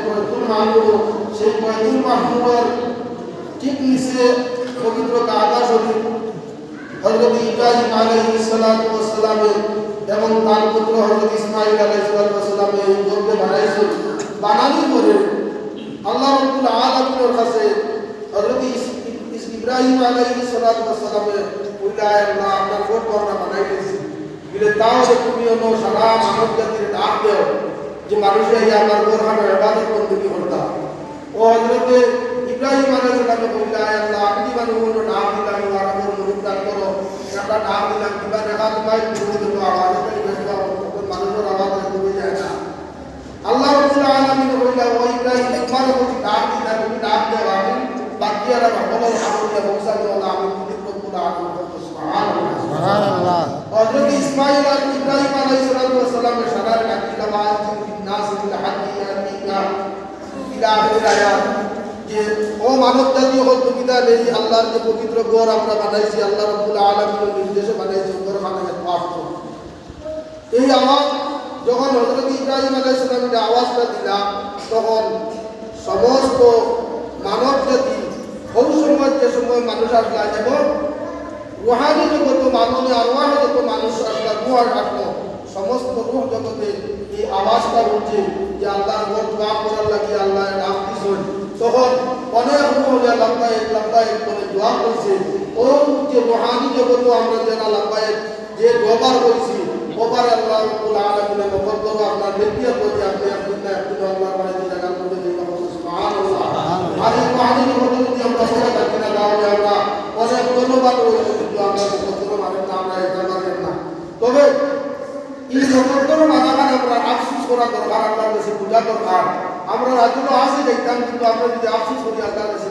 বাইতুল মামুর, সেই বাইতুল মামুরের ঠিক নিচে পবিত্র কাবা শরীফ হযরত ইব্রাহিম আলাইহিস সালাতু ওয়াস সালামের এবং তার পুত্র হযরত ইসমাঈল আলাইহিস সালাতু ওয়াস সালামের এই গর্বে বানাইছে। বানানোর পরে আল্লাহ রাব্বুল আলামিনের কাছে হযরত ইব্রাহিম আলাইহিস সালাতু ওয়াস সালামের উল্লাহ আল্লাহ আপনার গর্ব আমরা বানাইতেছি বলে তাও তুমি অন্য সারা মানব জাতির ডাক দেও যে মানুষে এই আমার গর্বের ইবাদত বন্দেগী করতা। ও হযরত ইব্রাহিম আলাইহিস সালামের উল্লাহ আল্লাহ আপনি মানুষ ডাক দিলাম আমার মুরিদ দান করো, আমরা ডাক দিলাম কিবা দেখা তোমায় মুরিদ তো আওয়াজ করে বেশা মানুষের আওয়াজ হয়ে যায় না। আল্লাহ রাব্বুল আলামিন বললেন ও ইব্রাহিম তোমার প্রতি ডাক দিলাম তুমি ডাক দাও আমি বাকি আর বলার আমলে বংশাকে আল্লাহ আমি রব্বুল আলামিন সুবহানাল্লাহ সুবহানাল্লাহ। হযরত ইসমাঈল আর ইব্রাহিম আলাইহিস সালামের সারার ডাক দিলাম আজ নাস বিল হাক্কি ইয়াতিকা ইলা আখির আয়াত যে ও মানব জাতি হল তুমি তাহলে আল্লাহর যে পবিত্র ঘর আমরা বানাইছি আল্লাহ রাব্বুল আলামিনের নির্দেশে বানাইছি ঘর বানাইতে পাপ করো। এই আওয়াজ যখন হযরত ইব্রাহিম আলাইহিস সালাম এই আওয়াজটা দিলাম তখন সমস্ত মানব জাতি ওই সময় যে সময় মানুষ আসলা এবং রুহানি জগত মানবে আরওয়াহ যত মানুষ আসলা রুহ আসলো সমস্ত রুহ জগতে এই আওয়াজটা উঠছে যে আল্লাহর ঘর দোয়া করার লাগি আল্লাহ নাম দিছেন। তখন অনেক রুহ লাব্বাইক লাব্বাইক করে দোয়া করছে। ও যে রুহানি জগত আমরা যারা লাব্বাইক যে দোয়াবার কইছি ওবার আল্লাহ রাব্বুল আলামিনের মকদ্দর আপনার নেকিয়া করে আপনি আল্লাহর বাড়িতে জায়গা করে দিবেন সুবহানাল্লাহ। আর এই বাণীর মধ্যে যদি আমরা পড়ে থাকি না তাহলে আমরা অনেক ধন্যবাদ রয়েছে কিন্তু আমরা মকদ্দর মানে না আমরা এটা পারেন না। তবে এই মকদ্দর মানাখান আমরা আফসোস করা দরকার, আল্লাহর কাছে পূজা দরকার। আমরা রাজুলো আসে দেখতাম কিন্তু আমরা যদি আফসোস করি আল্লাহর কাছে